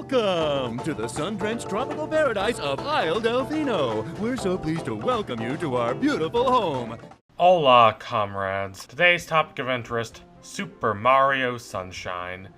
Welcome to the sun-drenched tropical paradise of Isle Delfino. We're so pleased to welcome you to our beautiful home. Hola, comrades. Today's topic of interest, Super Mario Sunshine.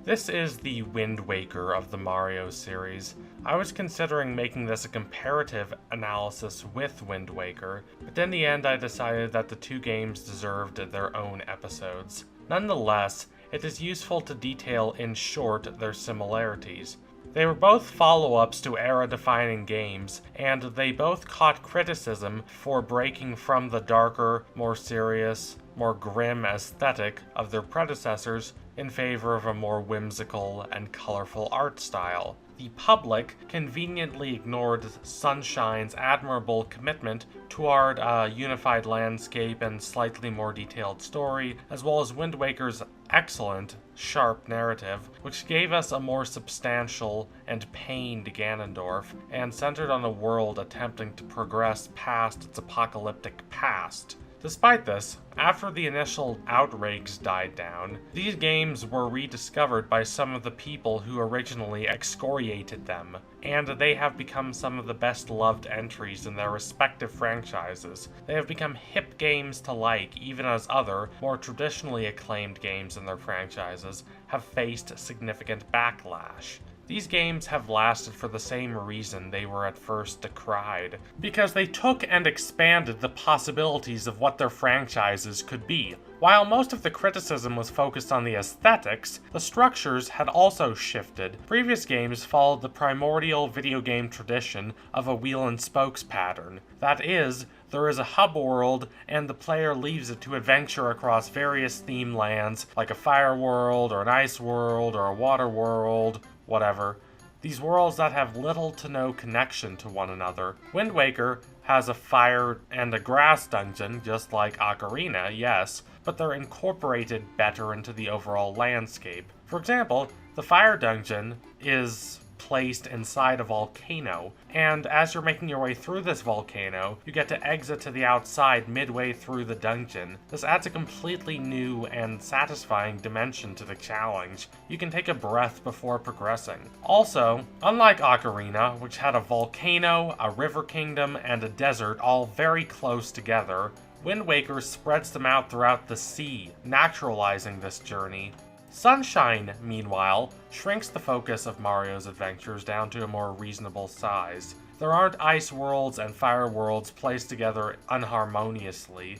This is the Wind Waker of the Mario series. I was considering making this a comparative analysis with Wind Waker, but in the end I decided that the two games deserved their own episodes. Nonetheless, it is useful to detail in short their similarities. They were both follow-ups to era-defining games, and they both caught criticism for breaking from the darker, more serious, more grim aesthetic of their predecessors in favor of a more whimsical and colorful art style. The public conveniently ignored Sunshine's admirable commitment toward a unified landscape and slightly more detailed story, as well as Wind Waker's excellent, sharp narrative, which gave us a more substantial and pained Ganondorf, and centered on a world attempting to progress past its apocalyptic past. Despite this, after the initial outrage died down, these games were rediscovered by some of the people who originally excoriated them, and they have become some of the best loved entries in their respective franchises. They have become hip games to like, even as other, more traditionally acclaimed games in their franchises have faced significant backlash. These games have lasted for the same reason they were at first decried, because they took and expanded the possibilities of what their franchises could be. While most of the criticism was focused on the aesthetics, the structures had also shifted. Previous games followed the primordial video game tradition of a wheel and spokes pattern. That is, there is a hub world, and the player leaves it to adventure across various theme lands, like a fire world, or an ice world, or a water world, whatever. These worlds that have little to no connection to one another. Wind Waker has a fire and a grass dungeon, just like Ocarina, yes, but they're incorporated better into the overall landscape. For example, the fire dungeon is placed inside a volcano, and as you're making your way through this volcano, you get to exit to the outside midway through the dungeon. This adds a completely new and satisfying dimension to the challenge. You can take a breath before progressing. Also, unlike Ocarina, which had a volcano, a river kingdom, and a desert all very close together, Wind Waker spreads them out throughout the sea, naturalizing this journey. Sunshine, meanwhile, shrinks the focus of Mario's adventures down to a more reasonable size. There aren't ice worlds and fire worlds placed together unharmoniously.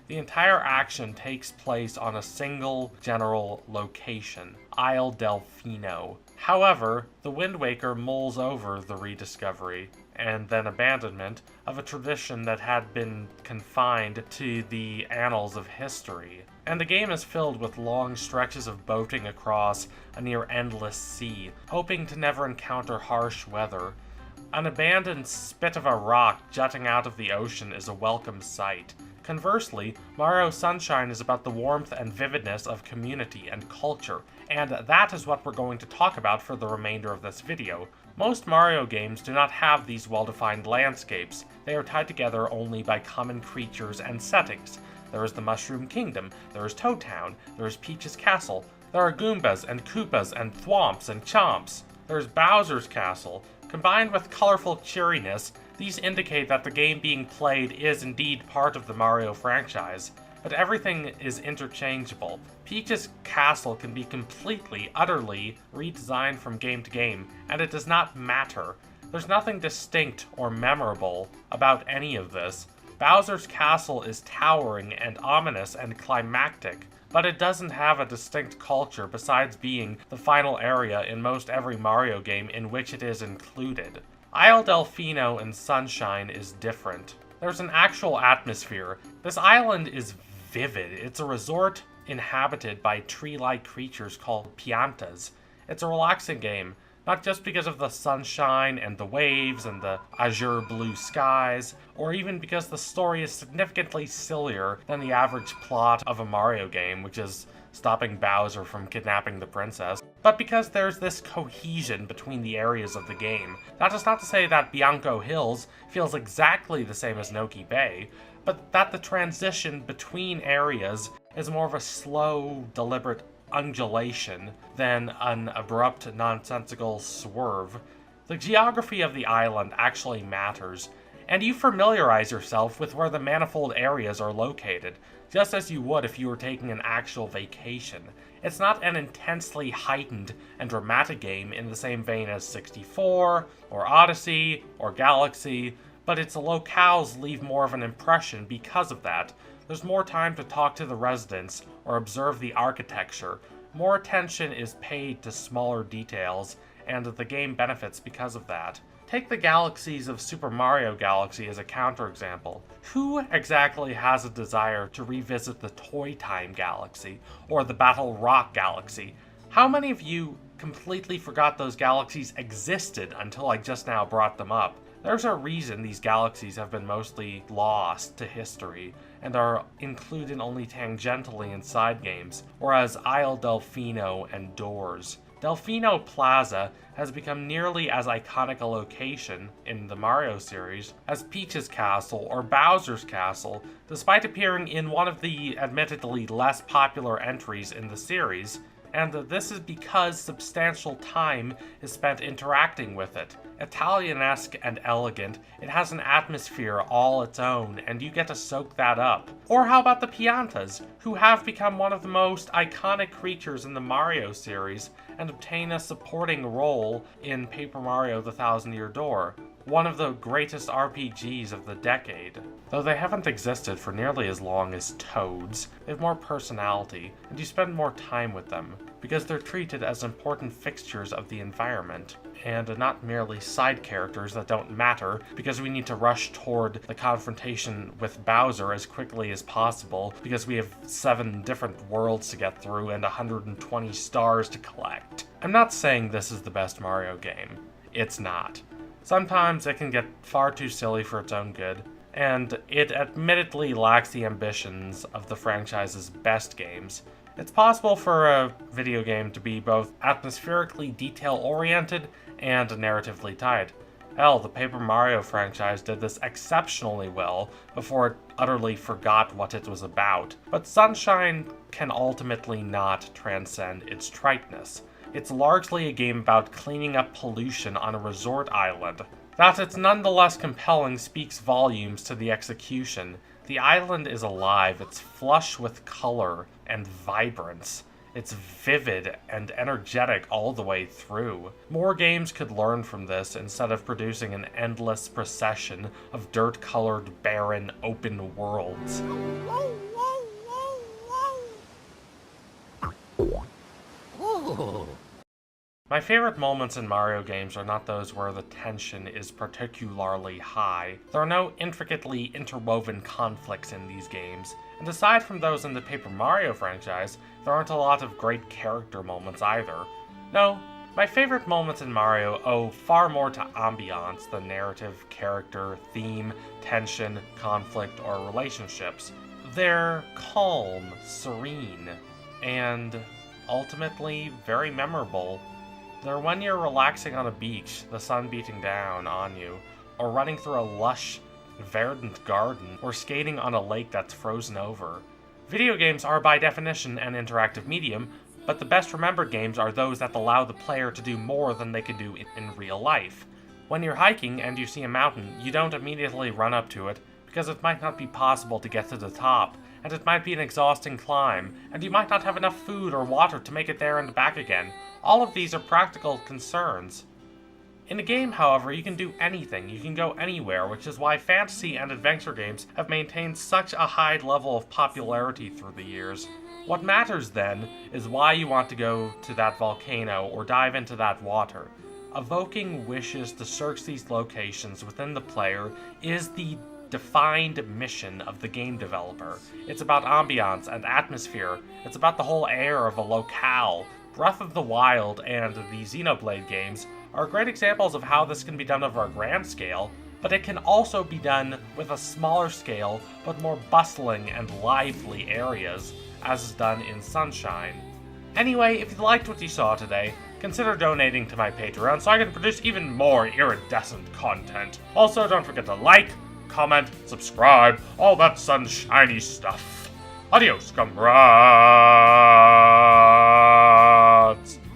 The entire action takes place on a single general location, Isle Delfino. However, the Wind Waker mulls over the rediscovery and then abandonment of a tradition that had been confined to the annals of history. And the game is filled with long stretches of boating across a near-endless sea, hoping to never encounter harsh weather. An abandoned spit of a rock jutting out of the ocean is a welcome sight. Conversely, Mario Sunshine is about the warmth and vividness of community and culture, and that is what we're going to talk about for the remainder of this video. Most Mario games do not have these well-defined landscapes. They are tied together only by common creatures and settings. There is the Mushroom Kingdom, there is Toad Town, there is Peach's Castle, there are Goombas and Koopas and Thwomps and Chomps. There is Bowser's Castle. Combined with colorful cheeriness, these indicate that the game being played is indeed part of the Mario franchise, but everything is interchangeable. Peach's Castle can be completely, utterly redesigned from game to game, and it does not matter. There's nothing distinct or memorable about any of this. Bowser's Castle is towering and ominous and climactic, but it doesn't have a distinct culture besides being the final area in most every Mario game in which it is included. Isle Delfino in Sunshine is different. There's an actual atmosphere. This island is vivid. It's a resort inhabited by tree-like creatures called piantas. It's a relaxing game, not just because of the sunshine and the waves and the azure blue skies, or even because the story is significantly sillier than the average plot of a Mario game, which is stopping Bowser from kidnapping the princess, but because there's this cohesion between the areas of the game. That is not to say that Bianco Hills feels exactly the same as Noki Bay, but that the transition between areas is more of a slow, deliberate undulation than an abrupt, nonsensical swerve. The geography of the island actually matters, and you familiarize yourself with where the manifold areas are located, just as you would if you were taking an actual vacation. It's not an intensely heightened and dramatic game in the same vein as 64, or Odyssey, or Galaxy, but its locales leave more of an impression because of that. There's more time to talk to the residents or observe the architecture. More attention is paid to smaller details, and the game benefits because of that. Take the galaxies of Super Mario Galaxy as a counterexample. Who exactly has a desire to revisit the Toy Time Galaxy or the Battle Rock Galaxy? How many of you completely forgot those galaxies existed until I just now brought them up? There's a reason these galaxies have been mostly lost to history and are included only tangentially in side games, whereas Isle Delfino and Doors. Delfino Plaza has become nearly as iconic a location in the Mario series as Peach's Castle or Bowser's Castle, despite appearing in one of the admittedly less popular entries in the series, and this is because substantial time is spent interacting with it. Italianesque and elegant, it has an atmosphere all its own, and you get to soak that up. Or how about the Piantas, who have become one of the most iconic creatures in the Mario series, and obtain a supporting role in Paper Mario: The Thousand Year Door, one of the greatest RPGs of the decade. Though they haven't existed for nearly as long as Toads, they have more personality, and you spend more time with them, because they're treated as important fixtures of the environment, and not merely side characters that don't matter because we need to rush toward the confrontation with Bowser as quickly as possible because we have 7 different worlds to get through and 120 stars to collect. I'm not saying this is the best Mario game. It's not. Sometimes it can get far too silly for its own good, and it admittedly lacks the ambitions of the franchise's best games. It's possible for a video game to be both atmospherically detail-oriented and narratively tied. Hell, the Paper Mario franchise did this exceptionally well before it utterly forgot what it was about. But Sunshine can ultimately not transcend its triteness. It's largely a game about cleaning up pollution on a resort island. That it's nonetheless compelling speaks volumes to the execution. The island is alive, it's flush with color and vibrance. It's vivid and energetic all the way through. More games could learn from this instead of producing an endless procession of dirt-colored, barren, open worlds. My favorite moments in Mario games are not those where the tension is particularly high. There are no intricately interwoven conflicts in these games, and aside from those in the Paper Mario franchise, there aren't a lot of great character moments either. No, my favorite moments in Mario owe far more to ambience than narrative, character, theme, tension, conflict, or relationships. They're calm, serene, and ultimately very memorable. They're when you're relaxing on a beach, the sun beating down on you, or running through a lush, verdant garden, or skating on a lake that's frozen over. Video games are by definition an interactive medium, but the best remembered games are those that allow the player to do more than they can do in real life. When you're hiking and you see a mountain, you don't immediately run up to it, because it might not be possible to get to the top, and it might be an exhausting climb, and you might not have enough food or water to make it there and back again. All of these are practical concerns. In a game, however, you can do anything, you can go anywhere, which is why fantasy and adventure games have maintained such a high level of popularity through the years. What matters then is why you want to go to that volcano or dive into that water. Evoking wishes to search these locations within the player is the defined mission of the game developer. It's about ambiance and atmosphere. It's about the whole air of a locale. Breath of the Wild and the Xenoblade games are great examples of how this can be done over a grand scale, but it can also be done with a smaller scale but more bustling and lively areas, as is done in Sunshine. Anyway, if you liked what you saw today, consider donating to my Patreon so I can produce even more iridescent content. Also, don't forget to like, comment, subscribe, all that sunshiny stuff. Adios, comrades!